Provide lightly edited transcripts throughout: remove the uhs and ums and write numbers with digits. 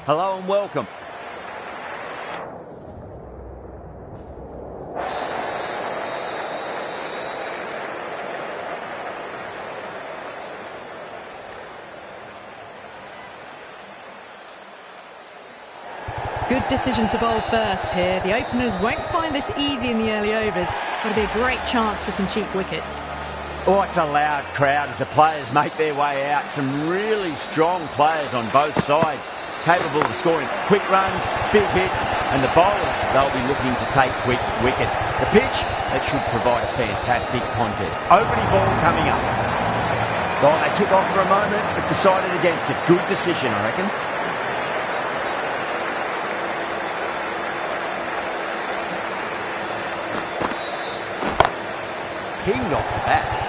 Hello and welcome. Good decision to bowl first here. The openers won't find this easy in the early overs. Got to be a great chance for some cheap wickets. Oh, it's a loud crowd as the players make their way out. Some really strong players on both sides, capable of scoring quick runs, big hits, and the bowlers, they'll be looking to take quick wickets. The pitch, that should provide a fantastic contest. Opening ball coming up. Oh, they took off for a moment, but decided against it. Good decision, I reckon. Pinged off the bat.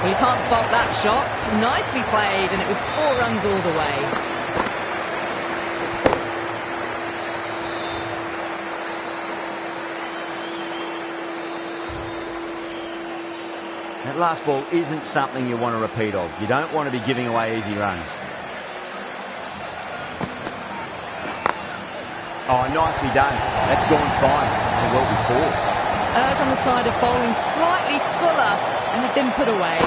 Well, you can't fault that shot. Nicely played, and it was 4 runs all the way. That last ball isn't something you want to repeat of. You don't want to be giving away easy runs. Oh, nicely done. That's gone fine. And well before. Errs on the side of bowling slightly fuller and had been put away.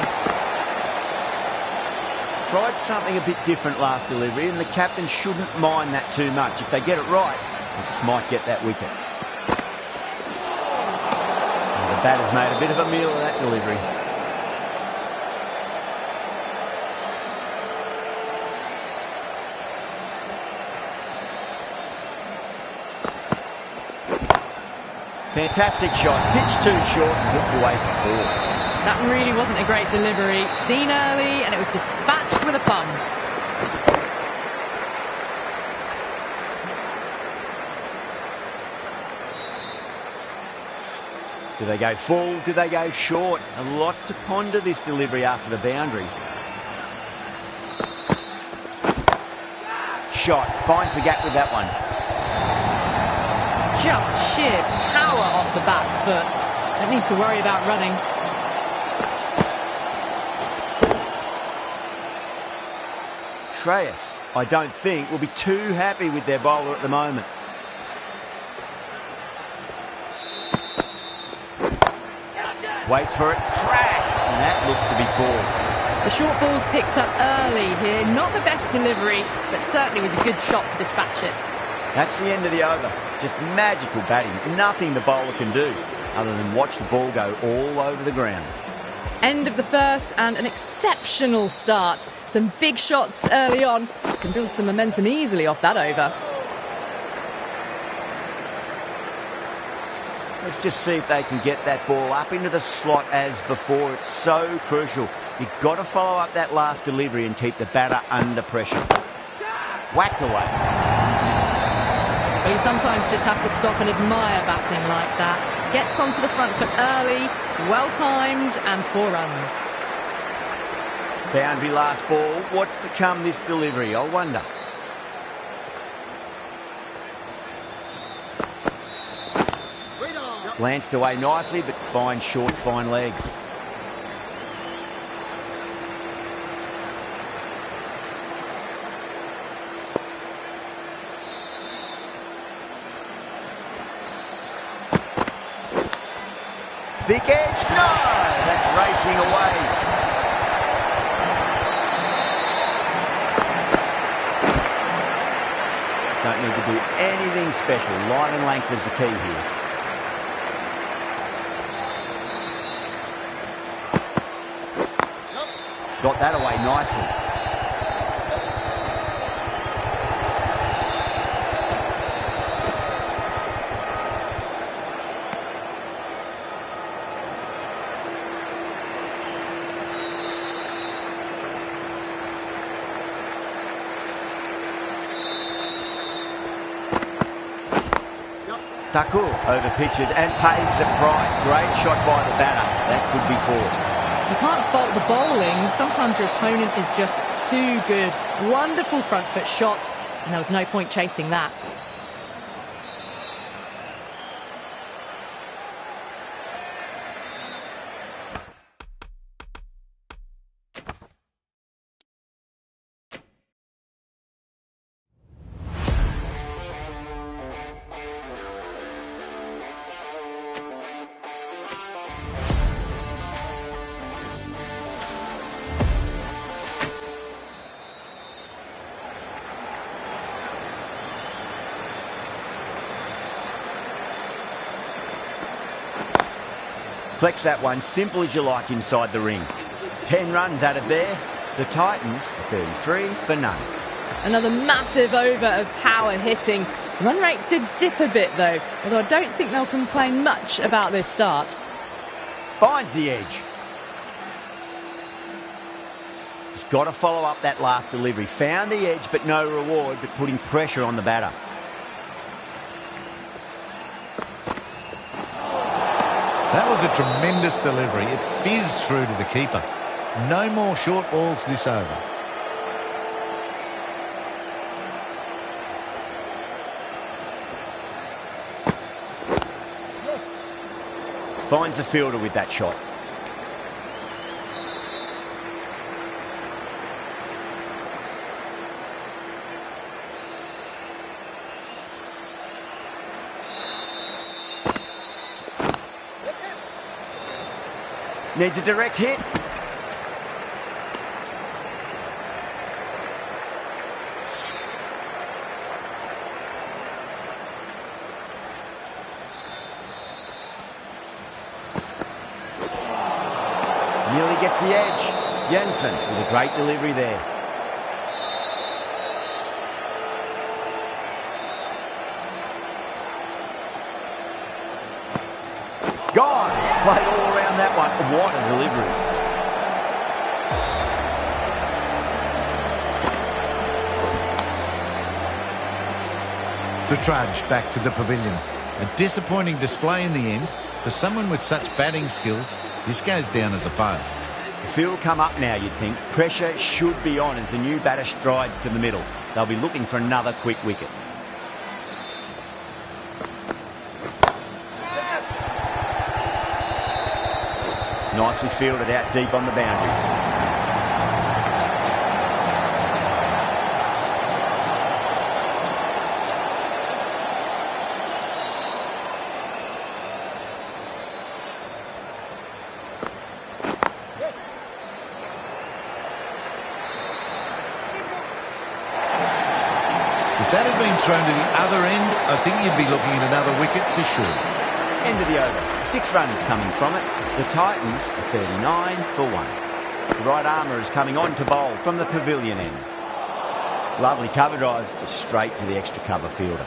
Tried something a bit different last delivery, and the captain shouldn't mind that too much. If they get it right, they just might get that wicket. And the batter's made a bit of a meal of that delivery. Fantastic shot. Pitch too short and hooked away for 4. That really wasn't a great delivery. Seen early, and it was dispatched with a pun. Do they go full? Do they go short? A lot to ponder this delivery after the boundary. Shot. Finds the gap with that one. Just sheer power off the back foot. Don't need to worry about running. Shreyas, I don't think, will be too happy with their bowler at the moment. Waits for it. Frag! And that looks to be 4. The short ball's picked up early here. Not the best delivery, but certainly was a good shot to dispatch it. That's the end of the over. Just magical batting. Nothing the bowler can do other than watch the ball go all over the ground. End of the first and an exceptional start. Some big shots early on. Can build some momentum easily off that over. Let's just see if they can get that ball up into the slot as before. It's so crucial. You've got to follow up that last delivery and keep the batter under pressure. Whacked away. Well, you sometimes just have to stop and admire batting like that. Gets onto the front foot early, well-timed, and 4 runs. Boundary last ball. What's to come this delivery, I wonder. Glanced away nicely, but fine short, fine leg. Thick edge, no! That's racing away. Don't need to do anything special. Line and length is the key here. Got that away nicely. Taku over pitches and pays the price. Great shot by the batter. That could be 4. You can't fault the bowling. Sometimes your opponent is just too good. Wonderful front foot shot, and there was no point chasing that. Collects that one, simple as you like inside the ring. 10 runs added there. The Titans are 33 for none. Another massive over of power hitting. Run rate did dip a bit though, although I don't think they'll complain much about this start. Finds the edge. He's got to follow up that last delivery. Found the edge, but no reward, but putting pressure on the batter. That was a tremendous delivery. It fizzed through to the keeper. No more short balls this over. Finds the fielder with that shot. Needs a direct hit. Nearly gets the edge. Jensen with a great delivery there. Gone. Played all around that one. What a delivery. The trudge back to the pavilion. A disappointing display in the end. For someone with such batting skills, this goes down as a fail. The field will come up now, you'd think. Pressure should be on as the new batter strides to the middle. They'll be looking for another quick wicket. Nicely fielded out deep on the boundary. If that had been thrown to the other end, I think you'd be looking at another wicket for sure. End of the over. 6 runs coming from it. The Titans are 39 for 1. The right armour is coming on to bowl from the pavilion end. Lovely cover drive, straight to the extra cover fielder.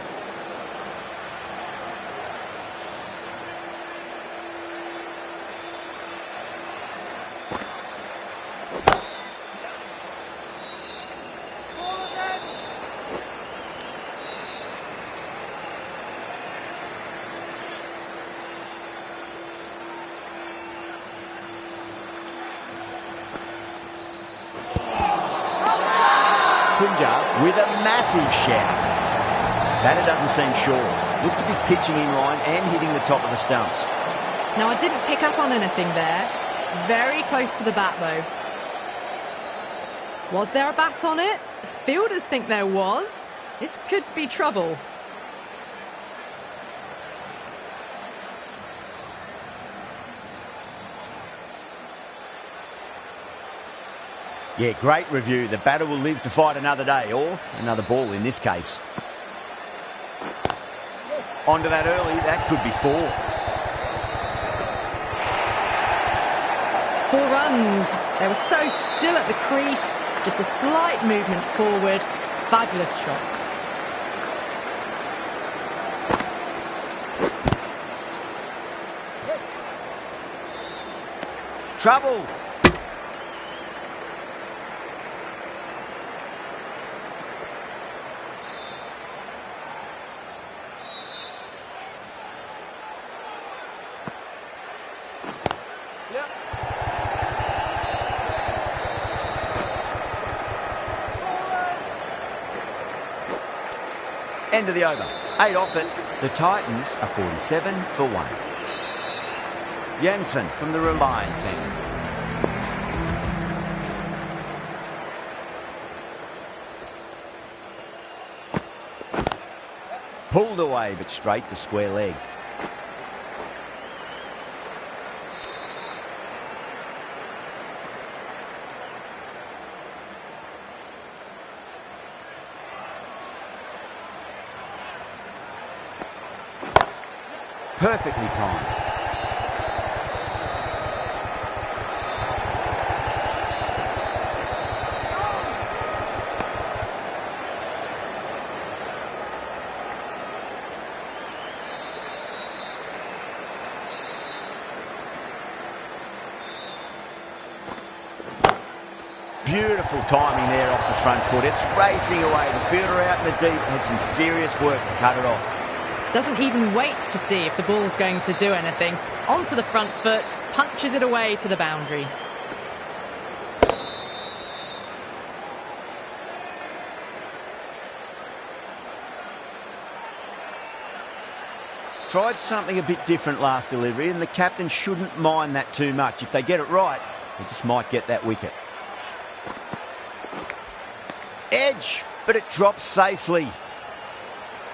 Punjab with a massive shout. Batter doesn't seem sure. Looked to be pitching in line and hitting the top of the stumps. Now, I didn't pick up on anything there. Very close to the bat, though. Was there a bat on it? Fielders think there was. This could be trouble. Yeah, great review. The batter will live to fight another day, or another ball in this case. Onto that early, that could be 4. 4 runs. They were so still at the crease. Just a slight movement forward. Fabulous shot. Trouble. End of the over. 8 off it. The Titans are 47 for 1. Jensen from the Reliance end. Pulled away, but straight to square leg. Perfectly timed. Beautiful timing there off the front foot. It's racing away. The fielder out in the deep has some serious work to cut it off. Doesn't even wait to see if the ball's going to do anything. Onto the front foot, punches it away to the boundary. Tried something a bit different last delivery, and the captain shouldn't mind that too much. If they get it right, they just might get that wicket. Edge, but it drops safely.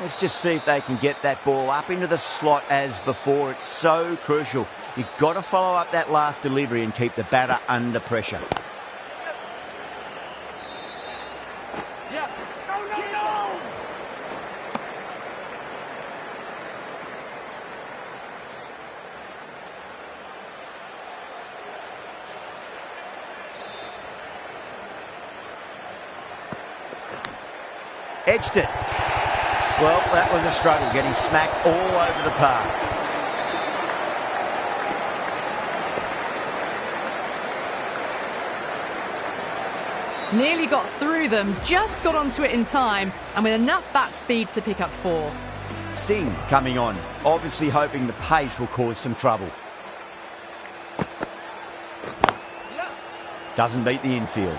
Let's just see if they can get that ball up into the slot as before. It's so crucial. You've got to follow up that last delivery and keep the batter under pressure. Yeah. No. Edged it. Well, that was a struggle, getting smacked all over the park. Nearly got through them, just got onto it in time, and with enough bat speed to pick up 4. Singh coming on, obviously hoping the pace will cause some trouble. Doesn't beat the infield.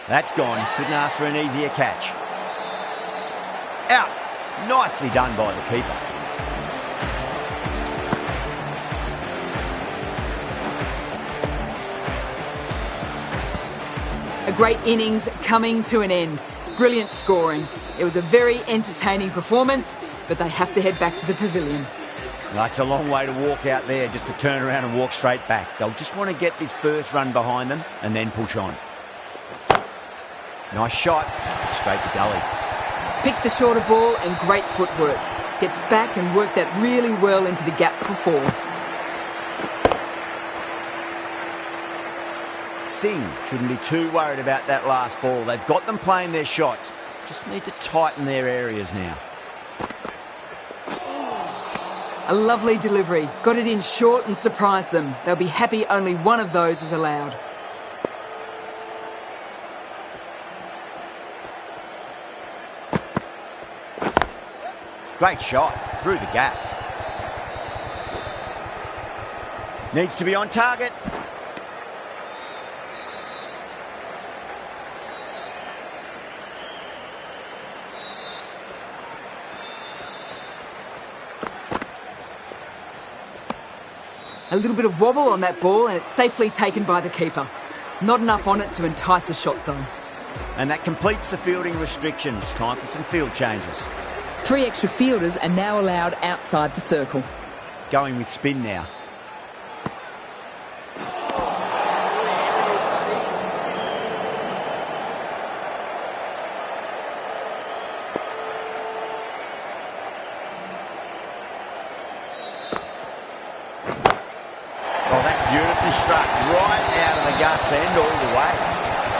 That's gone. Couldn't ask for an easier catch. Out. Nicely done by the keeper. A great innings coming to an end. Brilliant scoring. It was a very entertaining performance, but they have to head back to the pavilion. Well, it's a long way to walk out there just to turn around and walk straight back. They'll just want to get this first run behind them and then push on. Nice shot. Straight to gully. Picked the shorter ball and great footwork. Gets back and worked that really well into the gap for 4. Singh shouldn't be too worried about that last ball. They've got them playing their shots. Just need to tighten their areas now. A lovely delivery. Got it in short and surprised them. They'll be happy only one of those is allowed. Great shot through the gap. Needs to be on target. A little bit of wobble on that ball and it's safely taken by the keeper. Not enough on it to entice a shot though. And that completes the fielding restrictions. Time for some field changes. 3 extra fielders are now allowed outside the circle. Going with spin now. Oh, that's beautifully struck. Right out of the guts end all the way.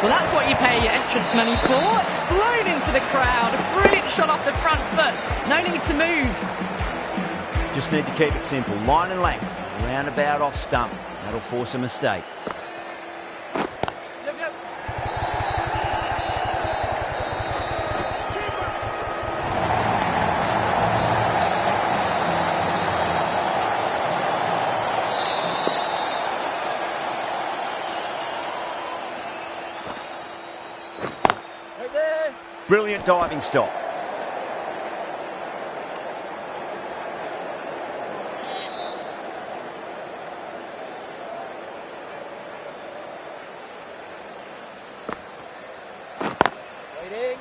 Well, that's what you pay your entrance money for. It's flown into the crowd. A brilliant shot off the front foot. No need to move. Just need to keep it simple. Line and length. Roundabout off stump. That'll force a mistake. Yep. Right there. Brilliant diving stop.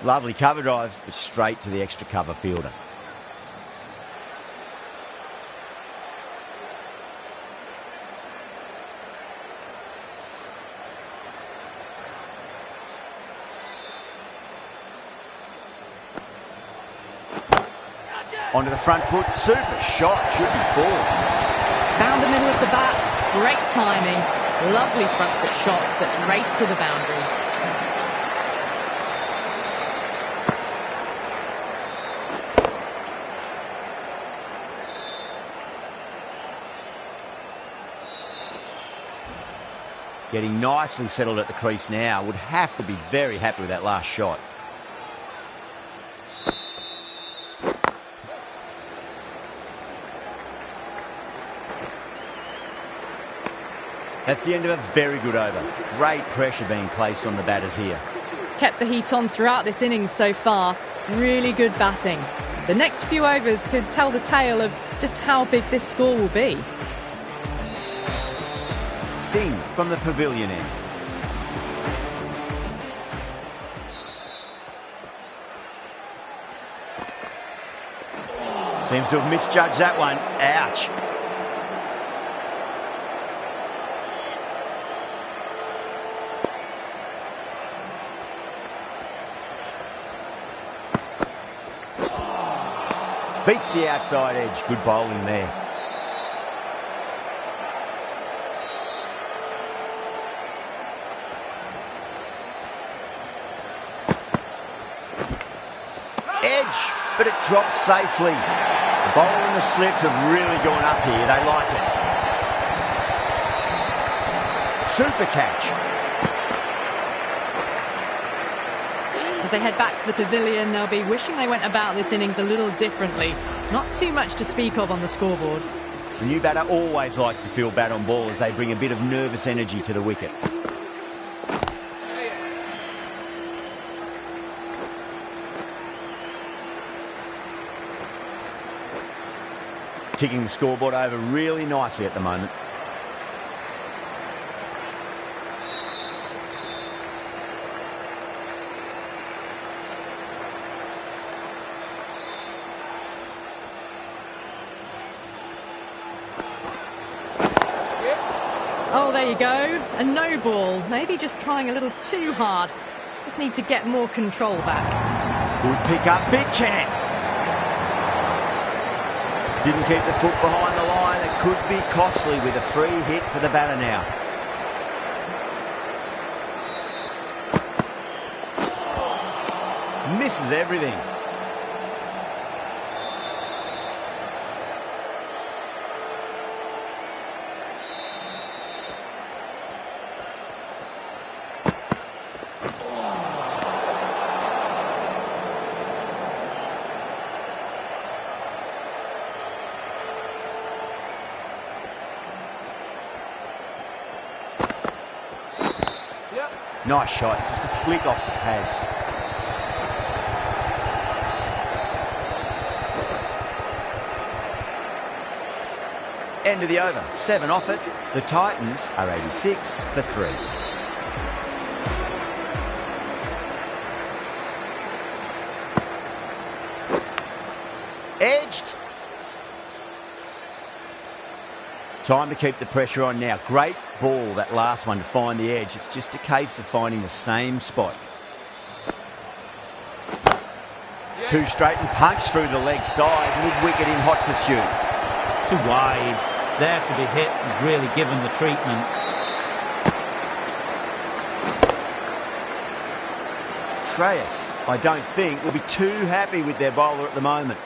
Lovely cover drive, but straight to the extra cover fielder. Onto the front foot, super shot, should be 4. Found the middle of the bat, great timing. Lovely front foot shot that's raced to the boundary. Getting nicely settled at the crease now. Would have to be very happy with that last shot. That's the end of a very good over. Great pressure being placed on the batters here. Kept the heat on throughout this innings so far. Really good batting. The next few overs could tell the tale of just how big this score will be. Singh from the pavilion end. Seems to have misjudged that one. Ouch. Beats the outside edge. Good bowling there. Edge, but it drops safely. The bowler and the slips have really gone up here. They like it. Super catch. As they head back to the pavilion, they'll be wishing they went about this innings a little differently. Not too much to speak of on the scoreboard. The new batter always likes to feel bat on ball as they bring a bit of nervous energy to the wicket. Ticking the scoreboard over really nicely at the moment. Oh, there you go. A no ball. Maybe just trying a little too hard. Just need to get more control back. Good pick up. Big chance. Didn't keep the foot behind the line. It could be costly with a free hit for the batter now. Misses everything. Nice shot, just a flick off the pads. End of the over, 7 off it. The Titans are 86 for 3. Edged. Time to keep the pressure on now. Great ball, that last one, to find the edge. It's just a case of finding the same spot. Two straight and punch through the leg side, mid-wicket in hot pursuit. Too wide. It's there to be hit. He's really given the treatment. Shreyas, I don't think, will be too happy with their bowler at the moment.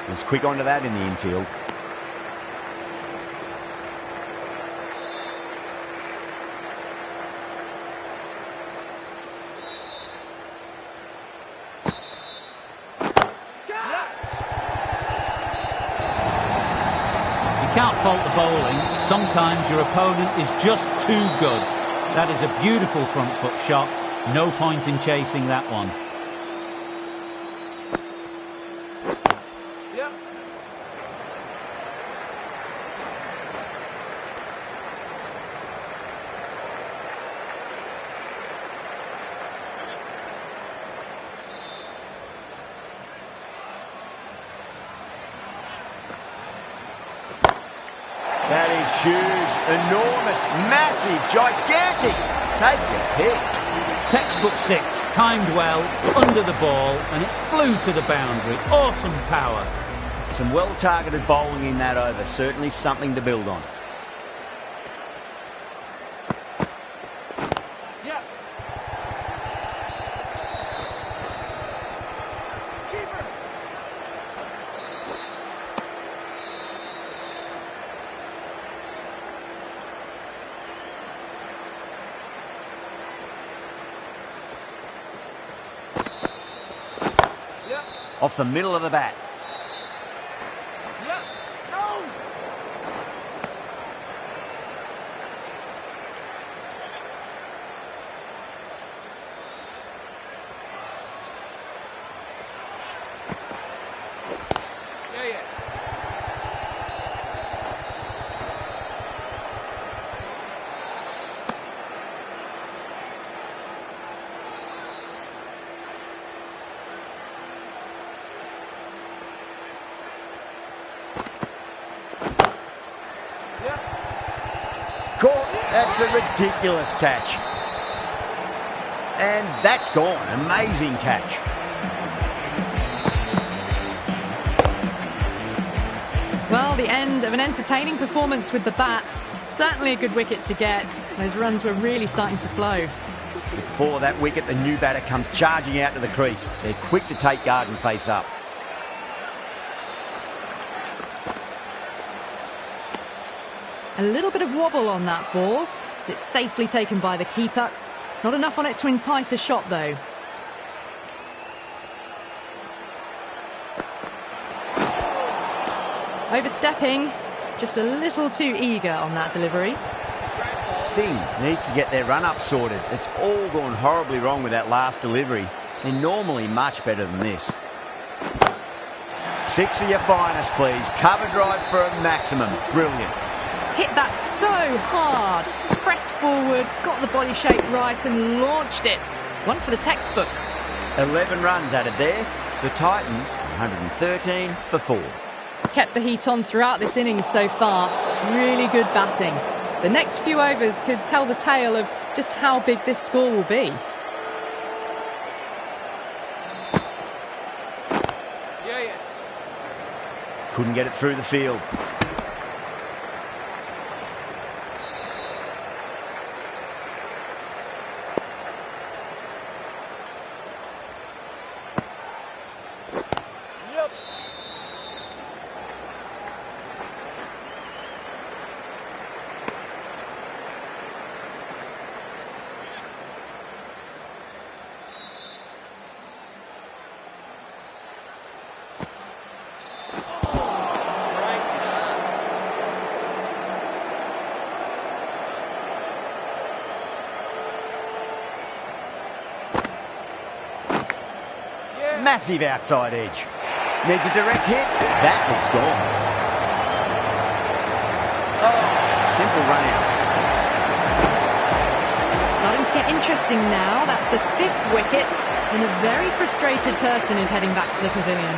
Was quick onto that in the infield. You can't fault the bowling. Sometimes your opponent is just too good. That is a beautiful front foot shot. No point in chasing that one. That is huge, enormous, massive, gigantic. Take your pick. Textbook 6, timed well, under the ball, and it flew to the boundary. Awesome power. Some well-targeted bowling in that over. Certainly something to build on. Yeah. Off the middle of the bat. Yeah. No. Yeah. Caught. That's a ridiculous catch. And that's gone. Amazing catch. Well, the end of an entertaining performance with the bat. Certainly a good wicket to get. Those runs were really starting to flow. Before that wicket, the new batter comes charging out to the crease. They're quick to take guard and face up. A little bit of wobble on that ball. It's safely taken by the keeper. Not enough on it to entice a shot, though. Overstepping, just a little too eager on that delivery. Singh needs to get their run-up sorted. It's all gone horribly wrong with that last delivery. They're normally much better than this. 6 of your finest, please. Cover drive for a maximum. Brilliant. Hit that so hard. Pressed forward, got the body shape right and launched it. One for the textbook. 11 runs added there. The Titans, 113 for 4. Kept the heat on throughout this innings so far. Really good batting. The next few overs could tell the tale of just how big this score will be. Yeah. Couldn't get it through the field. Massive outside edge. Needs a direct hit. That looks gone. Oh, simple run out. Starting to get interesting now. That's the 5th wicket, and a very frustrated person is heading back to the pavilion.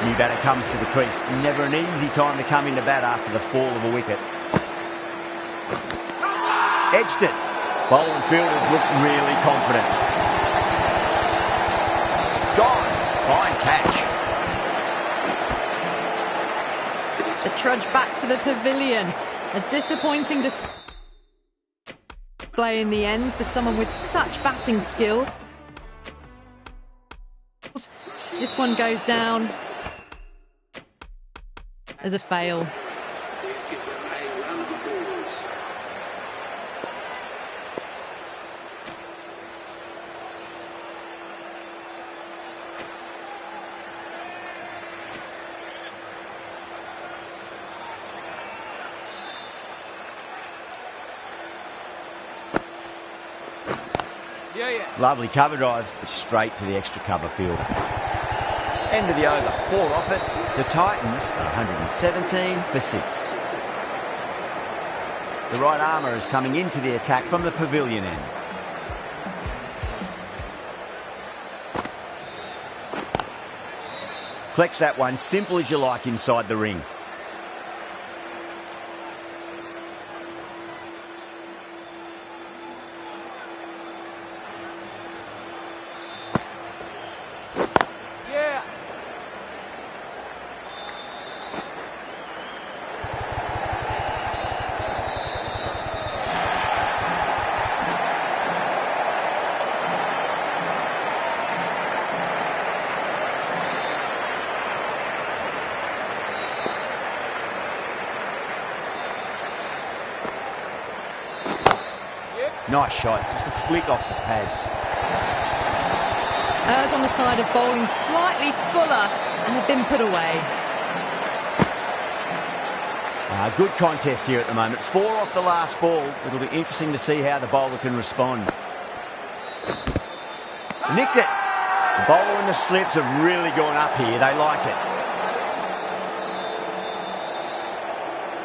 New batter comes to the crease. Never an easy time to come into bat after the fall of a wicket. Edged it. Bowler and fielders look really confident. Gone. Fine catch. The trudge back to the pavilion. A disappointing display in the end for someone with such batting skill. This one goes down as a fail. Yeah. Lovely cover drive, straight to the extra cover field. End of the over, 4 off it. The Titans are 117 for 6. The right armour is coming into the attack from the pavilion end. Collects that one, simple as you like inside the ring. Nice shot, just a flick off the pads. errs on the side of bowling slightly fuller and have been put away. Good contest here at the moment. 4 off the last ball. It'll be interesting to see how the bowler can respond. Nicked it. The bowler and the slips have really gone up here. They like it.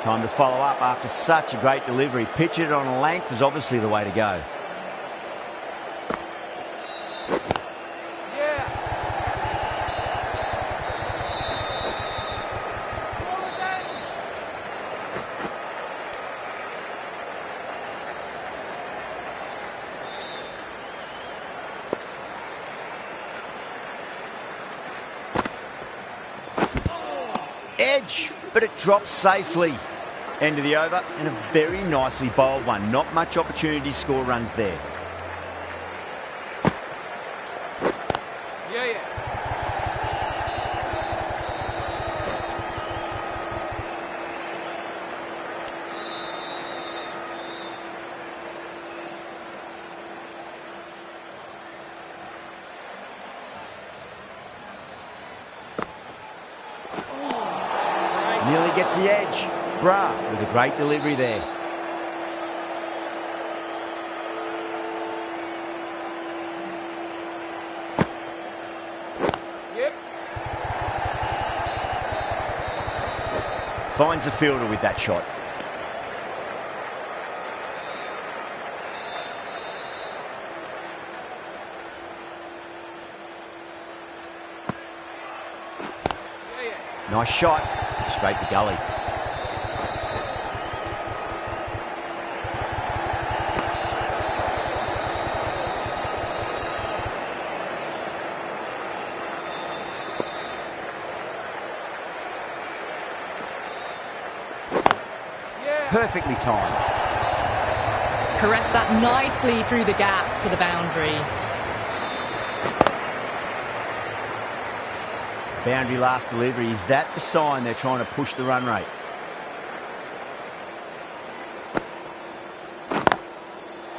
Time to follow up after such a great delivery. Pitch it on a length is obviously the way to go. Edge, but it drops safely. End of the over, and a very nicely bowled one. Not much opportunity to score runs there. Yeah. Nearly gets the edge. Bra with a great delivery there. Yep. Finds the fielder with that shot. Nice shot. Straight to gully. Perfectly timed. Caressed that nicely through the gap to the boundary. Boundary last delivery. Is that the sign they're trying to push the run rate?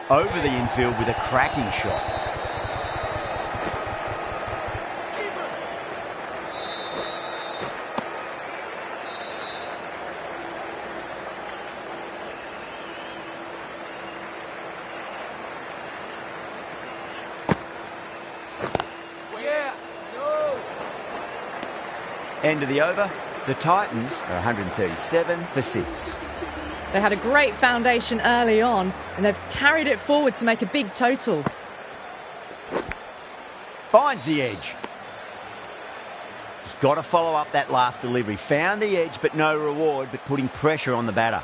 Over the infield with a cracking shot. End of the over. The Titans are 137 for 6. They had a great foundation early on and they've carried it forward to make a big total. Finds the edge. Just got to follow up that last delivery. Found the edge but no reward, but putting pressure on the batter.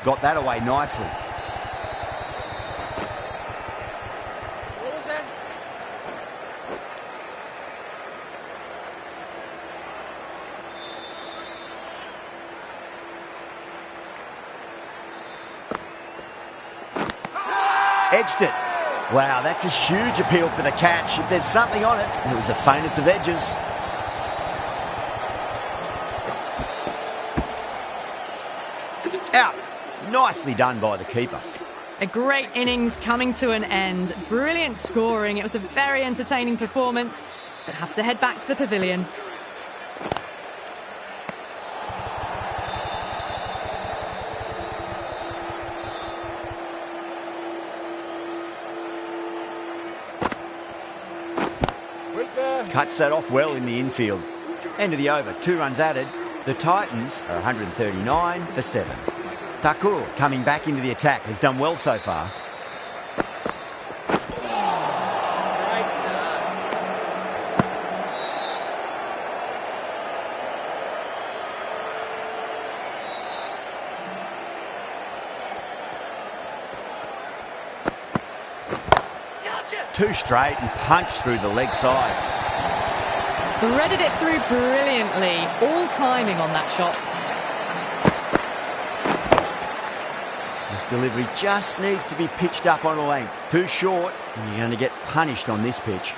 Got that away nicely. What was that? Edged it. Wow, that's a huge appeal for the catch. If there's something on it, it was the faintest of edges. Out. Nicely done by the keeper. A great innings coming to an end. Brilliant scoring. It was a very entertaining performance, but have to head back to the pavilion. Cuts that off well in the infield. End of the over. 2 runs added. The Titans are 139 for 7. Thakur coming back into the attack, has done well so far. Two straight and punched through the leg side. Threaded it through brilliantly. All timing on that shot. This delivery just needs to be pitched up on a length. Too short, and you're going to get punished on this pitch.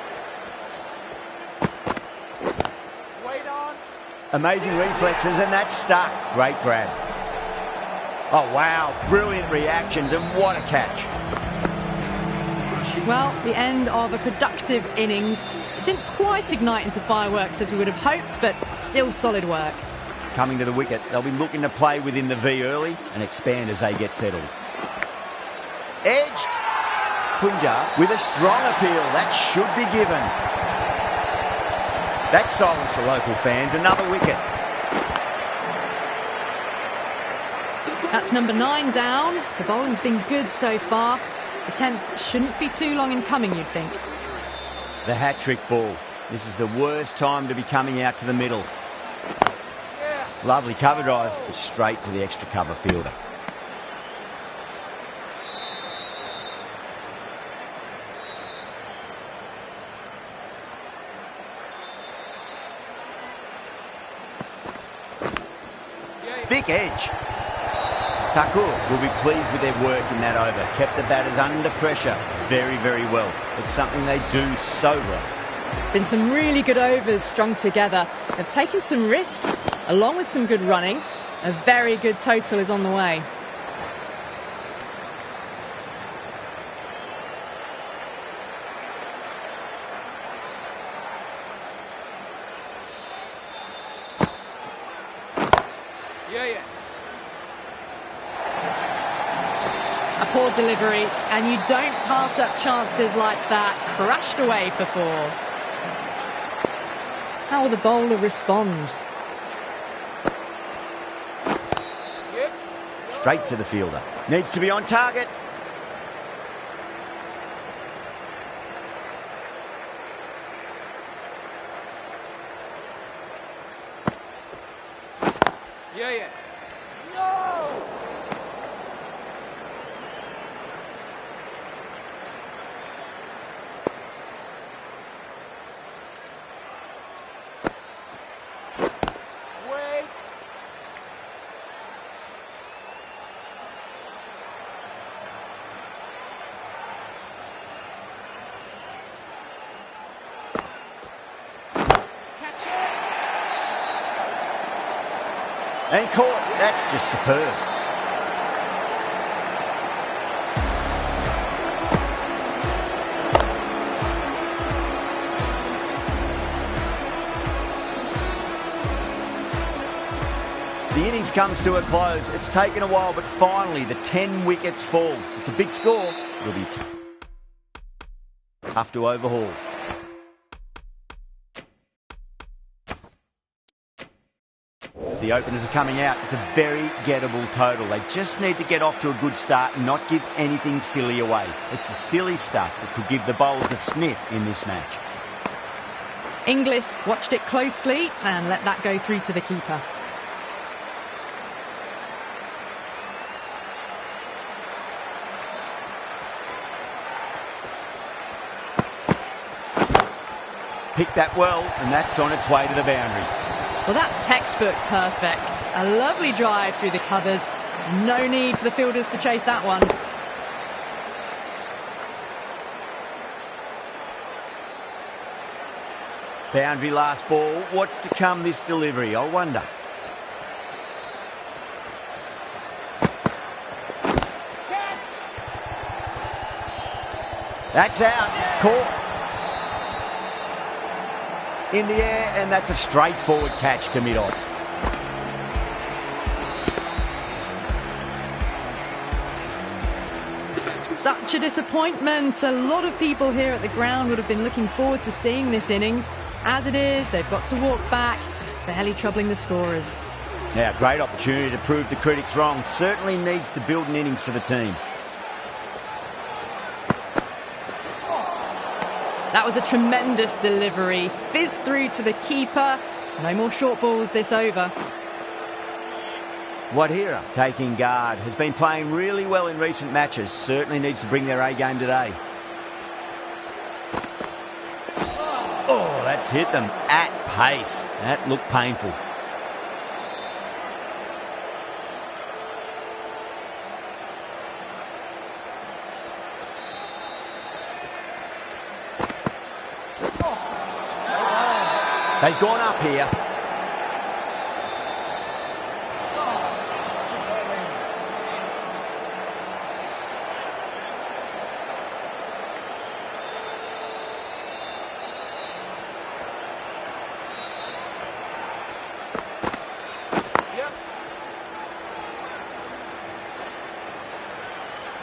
Amazing reflexes, and that's stuck. Great grab. Oh, wow. Brilliant reactions, and what a catch. Well, the end of a productive innings. It didn't quite ignite into fireworks as we would have hoped, but still solid work. Coming to the wicket, they'll be looking to play within the V early and expand as they get settled. Edged. Punjab with a strong appeal. That should be given. That silenced the local fans. Another wicket. That's number 9 down. The bowling's been good so far. The 10th shouldn't be too long in coming, you'd think. The hat-trick ball. This is the worst time to be coming out to the middle. Lovely cover drive, straight to the extra cover fielder. Thick edge. Thakur will be pleased with their work in that over. Kept the batters under pressure very, very well. It's something they do so well. Been some really good overs strung together. They've taken some risks, along with some good running. A very good total is on the way. Yeah. A poor delivery, and you don't pass up chances like that. Crashed away for 4. How will the bowler respond? Straight to the fielder. Needs to be on target. Yeah. No! Wait! Catch it! And caught. That's just superb. The innings comes to a close. It's taken a while, but finally the 10 wickets fall. It's a big score. It'll be tough to overhaul. The openers are coming out. It's a very gettable total. They just need to get off to a good start and not give anything silly away. It's the silly stuff that could give the bowlers a sniff in this match. Inglis watched it closely and let that go through to the keeper. Picked that well, and that's on its way to the boundary. Well, that's textbook perfect. A lovely drive through the covers. No need for the fielders to chase that one. Boundary last ball. What's to come this delivery, I wonder. Catch! That's out. Caught. In the air, and that's a straightforward catch to mid-off. Such a disappointment. A lot of people here at the ground would have been looking forward to seeing this innings. As it is, they've got to walk back, barely troubling the scorers. Now, great opportunity to prove the critics wrong. Certainly needs to build an innings for the team. That was a tremendous delivery. Fizzed through to the keeper. No more short balls this over. Wadhira, taking guard, has been playing really well in recent matches. Certainly needs to bring their A game today. Oh, that's hit them at pace. That looked painful. They've gone up here.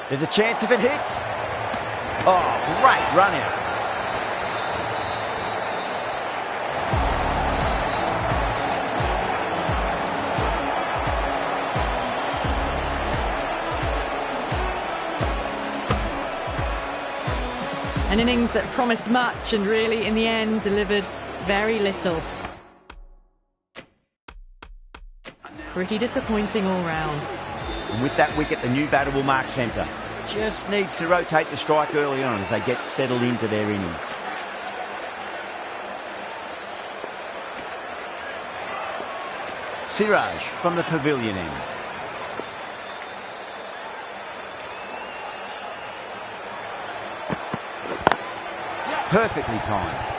There's a chance if it hits. Oh, great run out. An innings that promised much and really, in the end, delivered very little. Pretty disappointing all round. And with that wicket, the new batter will mark centre. Just needs to rotate the strike early on as they get settled into their innings. Siraj from the pavilion end. Perfectly timed.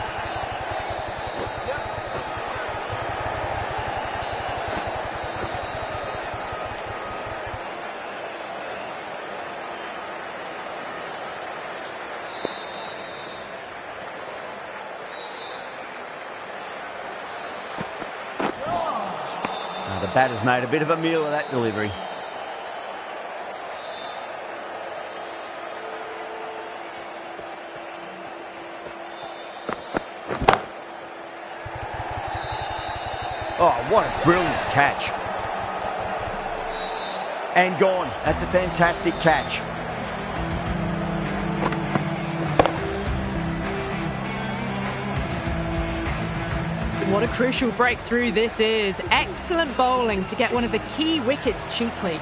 The batter's made a bit of a meal of that delivery. Oh, what a brilliant catch. And gone. That's a fantastic catch. What a crucial breakthrough this is. Excellent bowling to get one of the key wickets cheaply.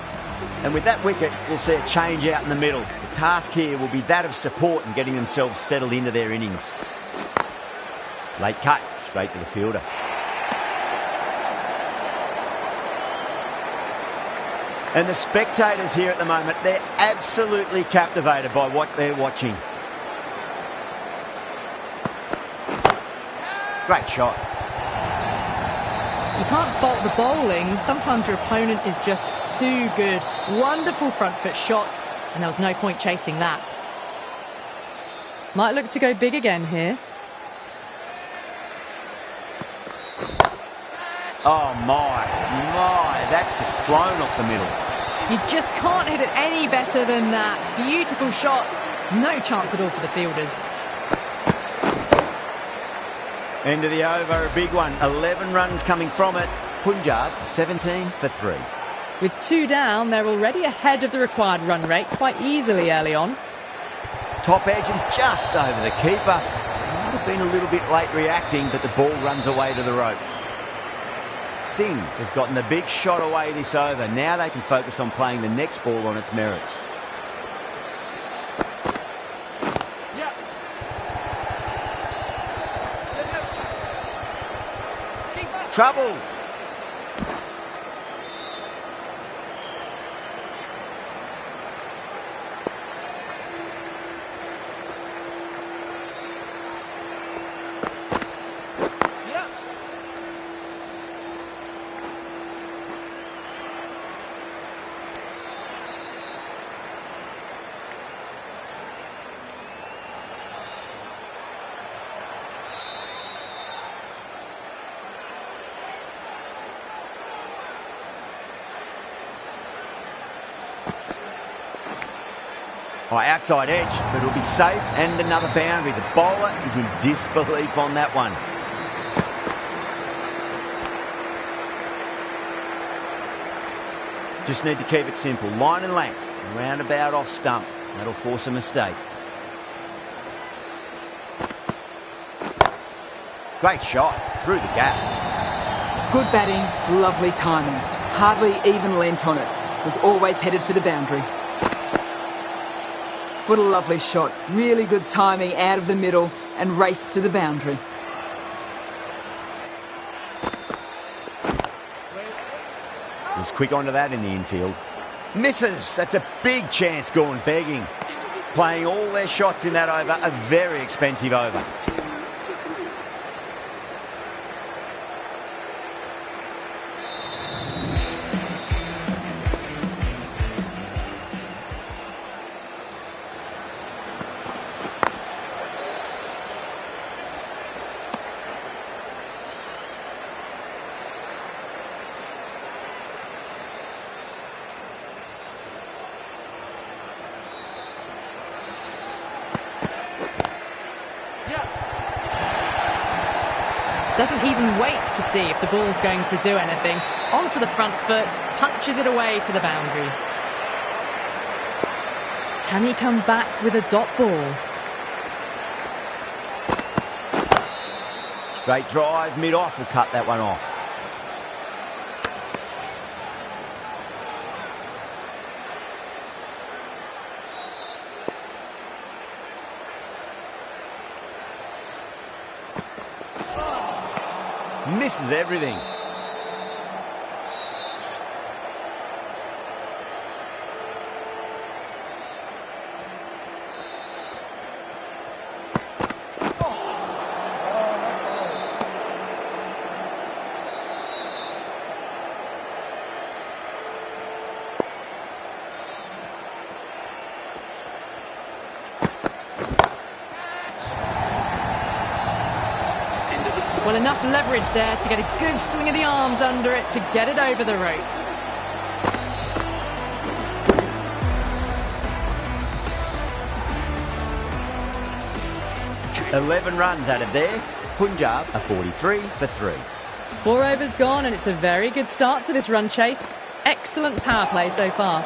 And with that wicket, we'll see a change out in the middle. The task here will be that of support and getting themselves settled into their innings. Late cut, straight to the fielder. And the spectators here at the moment, they're absolutely captivated by what they're watching. Great shot. You can't fault the bowling. Sometimes your opponent is just too good. Wonderful front foot shot, and there was no point chasing that. Might look to go big again here. Oh my, that's just flown off the middle. You just can't hit it any better than that. Beautiful shot. No chance at all for the fielders. End of the over, a big one. 11 runs coming from it. Punjab, 17 for 3. With 2 down, they're already ahead of the required run rate quite easily early on. Top edge and just over the keeper. Might have been a little bit late reacting, but the ball runs away to the rope. Singh has gotten the big shot away this over. Now they can focus on playing the next ball on its merits. Trouble. Oh, outside edge, but it'll be safe and another boundary. The bowler is in disbelief on that one. Just need to keep it simple. Line and length, roundabout off stump. That'll force a mistake. Great shot, through the gap. Good batting, lovely timing. Hardly even lent on it. Was always headed for the boundary. What a lovely shot. Really good timing out of the middle and race to the boundary. Was quick onto that in the infield. Misses. That's a big chance gone begging. Playing all their shots in that over. A very expensive over. Doesn't even wait to see if the ball's going to do anything. Onto the front foot, punches it away to the boundary. Can he come back with a dot ball? Straight drive, mid-off will cut that one off. Misses everything. Well, enough leverage there to get a good swing of the arms under it to get it over the rope. "11 runs added there. Punjab are 43 for 3. 4 overs gone, and it's a very good start to this run chase. Excellent power play so far.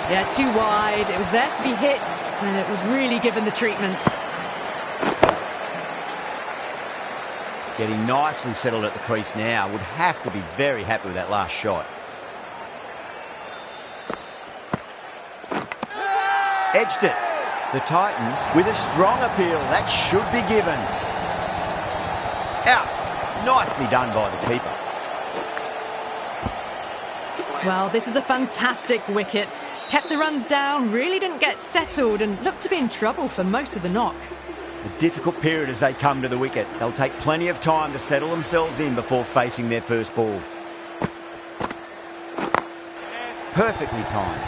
Yeah, too wide. It was there to be hit, and it was really given the treatment. Getting nicely settled at the crease now. Would have to be very happy with that last shot. Edged it. The Titans with a strong appeal. That should be given. Out. Nicely done by the keeper. Well, this is a fantastic wicket. Kept the runs down, really didn't get settled, and looked to be in trouble for most of the knock. A difficult period as they come to the wicket. They'll take plenty of time to settle themselves in before facing their first ball. Perfectly timed.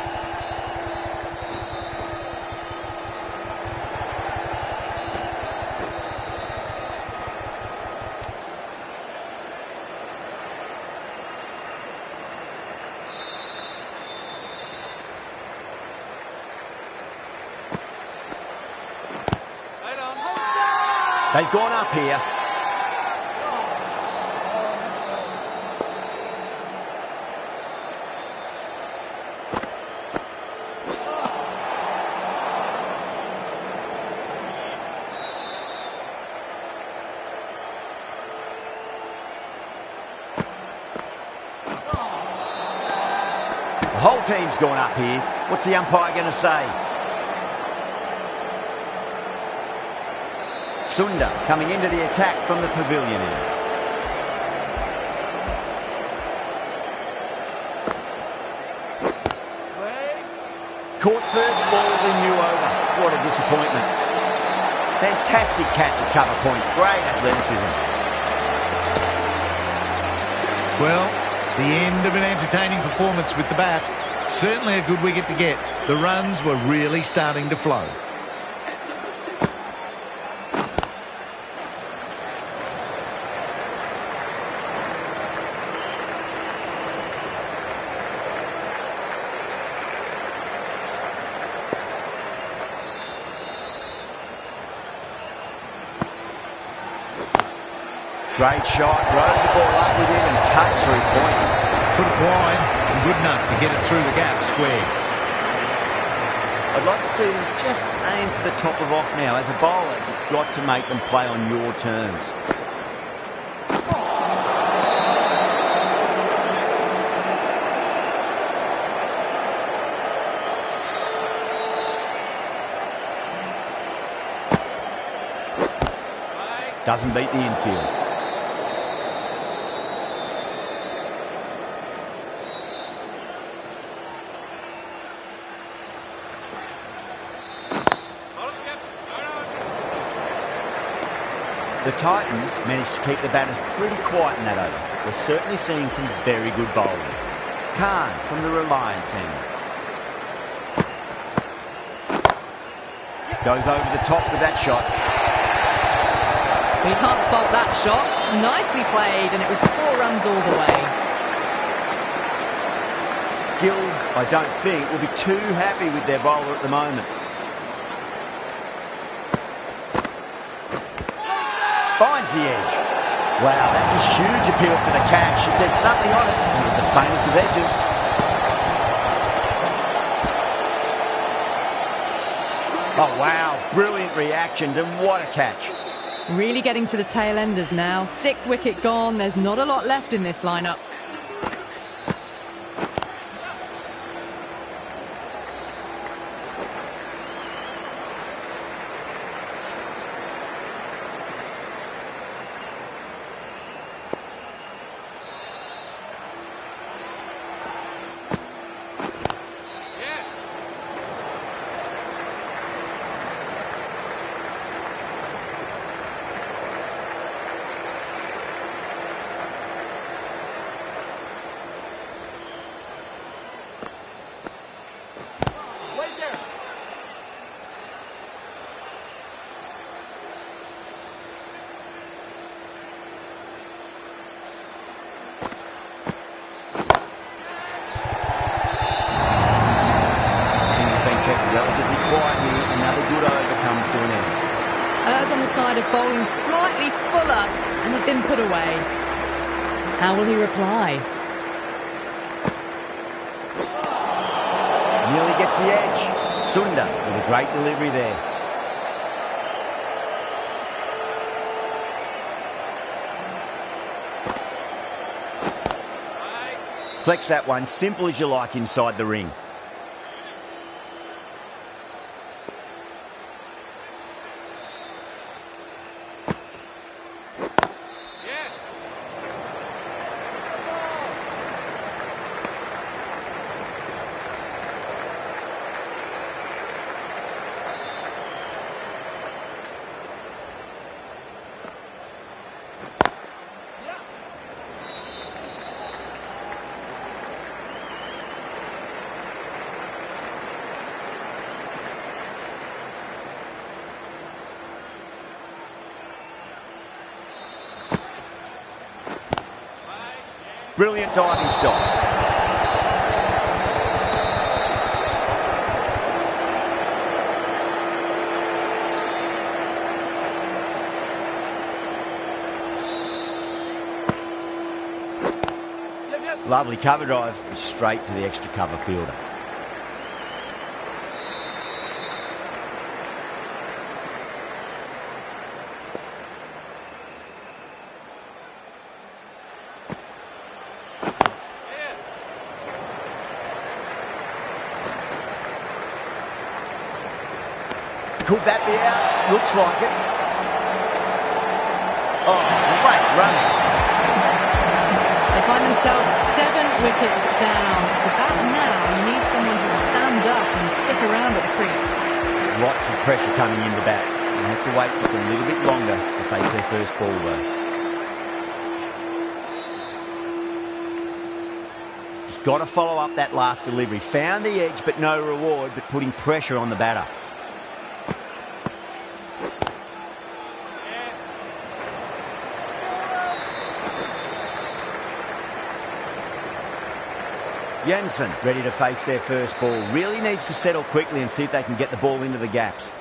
They've gone up here. The whole team's gone up here. What's the umpire going to say? Sunda coming into the attack from the pavilion end. Caught first ball of the new over. What a disappointment. Fantastic catch at cover point. Great athleticism. Well, the end of an entertaining performance with the bat. Certainly a good wicket to get. The runs were really starting to flow. Great shot, rode the ball up with him and cuts through point. Put it wide and good enough to get it through the gap square. I'd like to see them just aim for the top of off now. As a bowler, you've got to make them play on your terms. Doesn't beat the infield. The Titans managed to keep the batters pretty quiet in that over. We're certainly seeing some very good bowling. Khan from the Reliance end. Goes over the top with that shot. We can't fault that shot. Nicely played, and it was 4 runs all the way. Gill, I don't think, will be too happy with their bowler at the moment. Finds the edge. Wow, that's a huge appeal for the catch. If there's something on it, it was the faintest of edges. Oh, wow, brilliant reactions, and what a catch. Really getting to the tail enders now. 6th wicket gone. There's not a lot left in this lineup. Relatively quiet here. Another good over comes to an end. Errs on the side of bowling slightly fuller, and they've been put away. How will he reply? Nearly gets the edge. Sunda with a great delivery there. Flex that one, simple as you like inside the ring. Brilliant diving stop. Lovely cover drive, straight to the extra cover fielder. Could that be out? Looks like it. Oh, great running. They find themselves 7 wickets down. It's about now you need someone to stand up and stick around at the crease. Lots of pressure coming in the bat. They have to wait just a little bit longer to face their first ball though. Just got to follow up that last delivery. Found the edge but no reward, but putting pressure on the batter. Jensen ready to face their first ball. Really needs to settle quickly and see if they can get the ball into the gaps.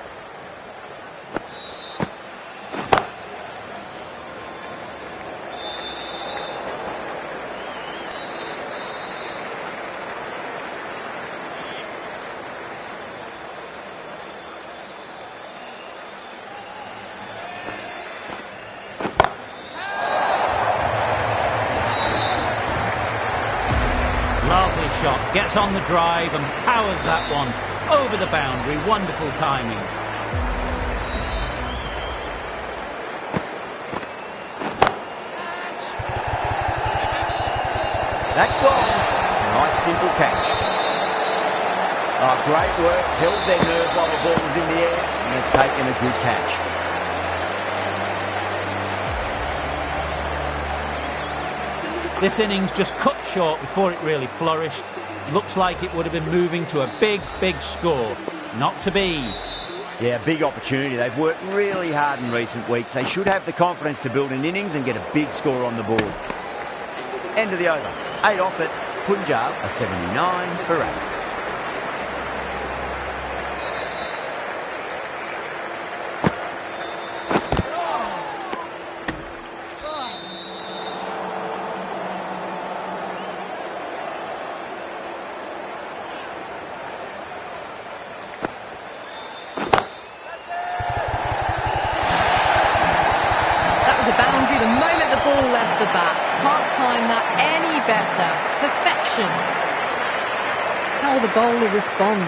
Lovely shot, gets on the drive and powers that one over the boundary. Wonderful timing. That's gone. Nice simple catch. Oh, great work. Held their nerve while the ball was in the air and they've taken a good catch. This innings just cut short before it really flourished. Looks like it would have been moving to a big, big score. Not to be. Yeah, big opportunity. They've worked really hard in recent weeks. They should have the confidence to build an innings and get a big score on the board. End of the over. 8 off it. Punjab are 79 for 8. Boundary the moment the ball left the bat. Can't time that any better. Perfection. How will the bowler respond?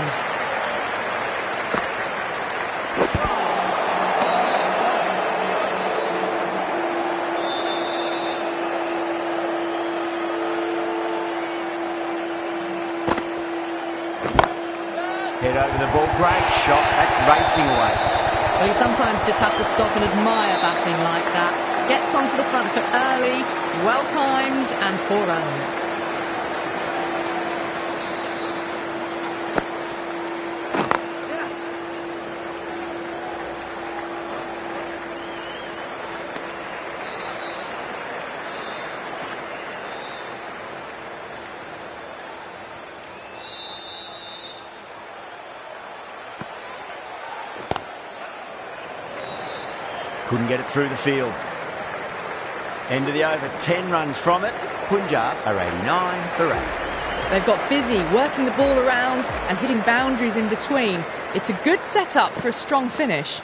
Head over the ball. Great shot. That's racing away. Well, you sometimes just have to stop and admire batting like that. Gets onto the front foot early, well timed, and 4 runs. Couldn't get it through the field. End of the over, 10 runs from it. Punjab are 89 for 8. They've got busy working the ball around and hitting boundaries in between. It's a good setup for a strong finish.